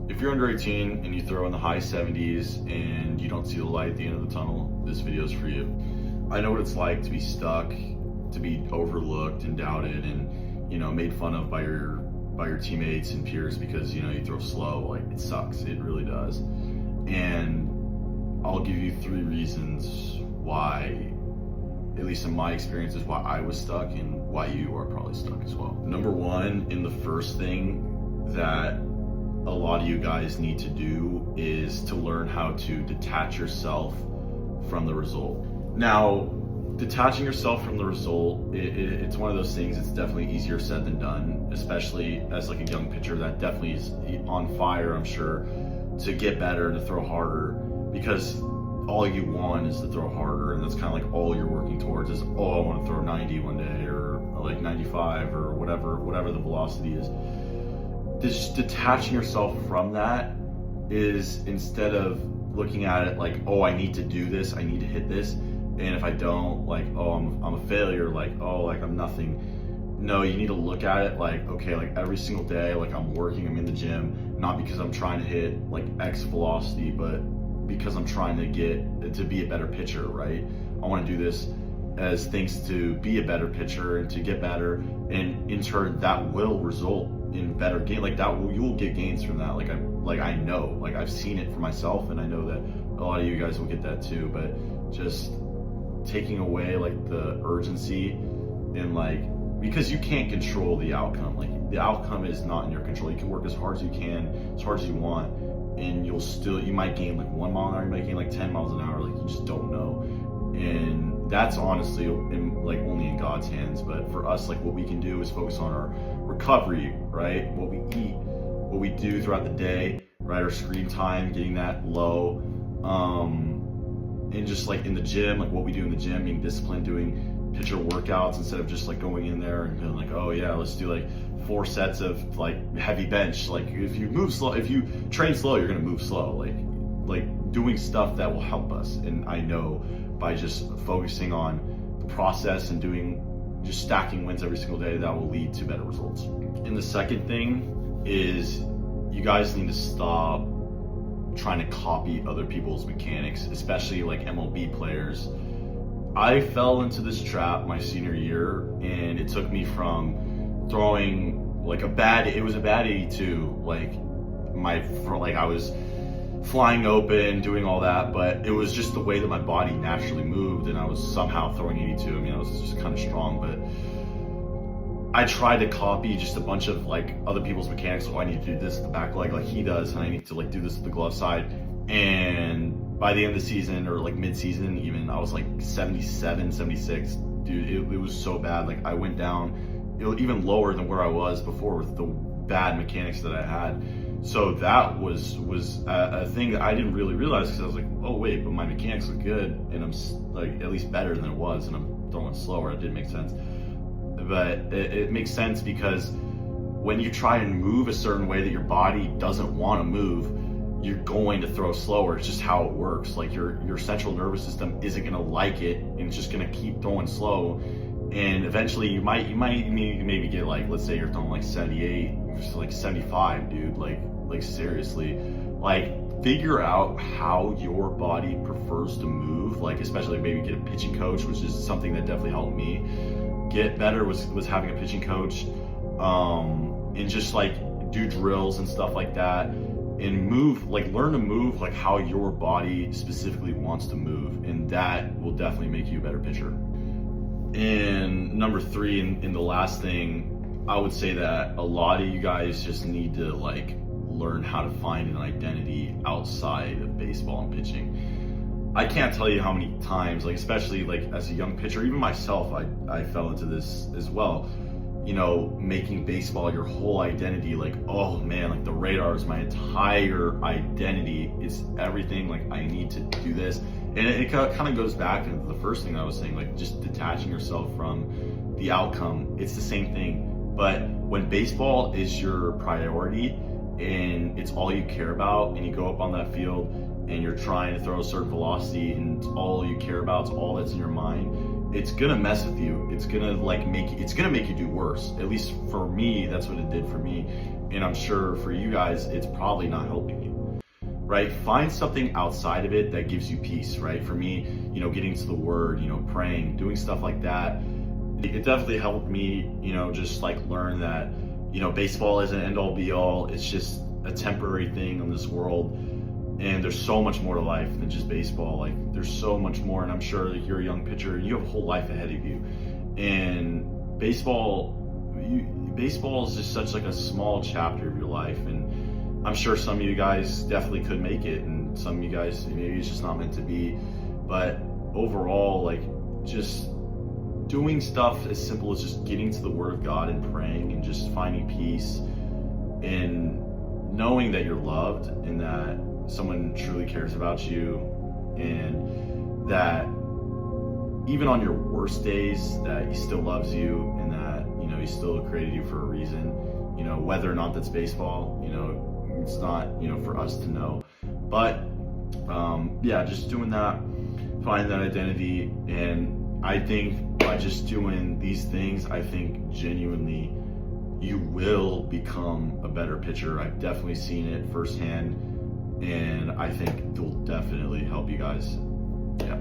If you're under 18 and you throw in the high 70s and you don't see the light at the end of the tunnel, this video is for you. I know what it's like to be stuck, to be overlooked and doubted and, made fun of by your teammates and peers because, you throw slow. Like, it sucks. It really does. And I'll give you 3 reasons why, at least in my experiences, why I was stuck and why you are probably stuck as well. Number 1, and the first thing that a lot of you guys need to do is to learn how to detach yourself from the result. Now, detaching yourself from the result, it's one of those things. It's definitely easier said than done, especially as like a young pitcher that definitely is on fire, I'm sure, to get better, to throw harder, because all you want is to throw harder, and that's kind of like all you're working towards is, oh, I want to throw 90 one day, or like 95, or whatever the velocity is. Just detaching yourself from that is, instead of looking at it like, oh, I need to do this, I need to hit this, and if I don't, like, oh, I'm a failure, like, oh, like I'm nothing. No, you need to look at it like, okay, like every single day, like I'm working, I'm in the gym, not because I'm trying to hit like X velocity, but because I'm trying to be a better pitcher, right? I want to do this as things to be a better pitcher and to get better, and in turn that will result in better gain. Like you will get gains from that. I know, like I've seen it for myself, and I know that a lot of you guys will get that too. But just taking away like the urgency and because you can't control the outcome. Like the outcome is not in your control. You can work as hard as you can, as hard as you want, and you might gain like 1 mile an hour, you might gain like 10 miles an hour. Like you just don't know. And that's honestly only in God's hands. But for us, like what we can do is focus on our recovery, right? What we eat, what we do throughout the day, right? Our screen time, getting that low, and just like in the gym, like what we do in the gym, being disciplined, doing pitcher workouts instead of just like going in there and being like, oh yeah, let's do like 4 sets of like heavy bench. Like if you move slow, if you train slow, you're gonna move slow. Like doing stuff that will help us. And I know by just focusing on the process and just stacking wins every single day, that will lead to better results. And the second thing is, you guys need to stop trying to copy other people's mechanics, especially like MLB players. I fell into this trap my senior year, and it took me from throwing like it was a bad 82, I was flying open, doing all that, but it was just the way that my body naturally moved, and I was somehow throwing 82. I mean, I was just kind of strong, but I tried to copy just a bunch of like other people's mechanics. So I need to do this at the back leg like he does, and I need to like do this at the glove side. And by the end of the season, or like mid-season even, I was like 77, 76. Dude, it was so bad. Like I went down even lower than where I was before with the bad mechanics that I had. So that was a thing that I didn't really realize, because I was like, oh wait, but my mechanics look good, and I'm like at least better than it was, and I'm throwing slower. It didn't make sense. But it makes sense because when you try and move a certain way that your body doesn't want to move, you're going to throw slower. It's just how it works. Like your central nervous system isn't going to like it, and it's just going to keep throwing slow. And eventually you might maybe get like, let's say you're throwing like 78, like 75, dude. Like seriously, like figure out how your body prefers to move. Like especially maybe get a pitching coach, which is something that definitely helped me get better, was having a pitching coach, and just like do drills and stuff like that, and learn to move like how your body specifically wants to move, and that will definitely make you a better pitcher. And number 3, and the last thing, I would say that a lot of you guys just need to like learn how to find an identity outside of baseball and pitching. I can't tell you how many times, like especially like as a young pitcher, even myself, I fell into this as well. Making baseball your whole identity, like, oh man, like the radar is my entire identity. It's everything. Like I need to do this. And it kind of goes back to the first thing I was saying, like just detaching yourself from the outcome. It's the same thing. But when baseball is your priority and it's all you care about, and you go up on that field and you're trying to throw a certain velocity and all you care about is all that's in your mind, it's gonna mess with you. It's gonna make you do worse. At least for me, that's what it did for me. and I'm sure for you guys, it's probably not helping you, right? Find something outside of it that gives you peace, right? For me, getting to the word, praying, doing stuff like that, it definitely helped me, just like learn that, baseball isn't end all be all. It's just a temporary thing in this world. And there's so much more to life than just baseball. Like, there's so much more. And I'm sure that you're a young pitcher and you have a whole life ahead of you. And baseball is just such like a small chapter of your life. And I'm sure some of you guys definitely could make it. And some of you guys, maybe it's just not meant to be. But overall, like, just doing stuff as simple as just getting to the Word of God and praying and just finding peace and knowing that you're loved and that someone truly cares about you, and that even on your worst days that he still loves you, and that he still created you for a reason, whether or not that's baseball, it's not for us to know. But yeah, just doing that, finding that identity. And I think by just doing these things, I think genuinely you will become a better pitcher. I've definitely seen it firsthand, and I think it will definitely help you guys. Yeah.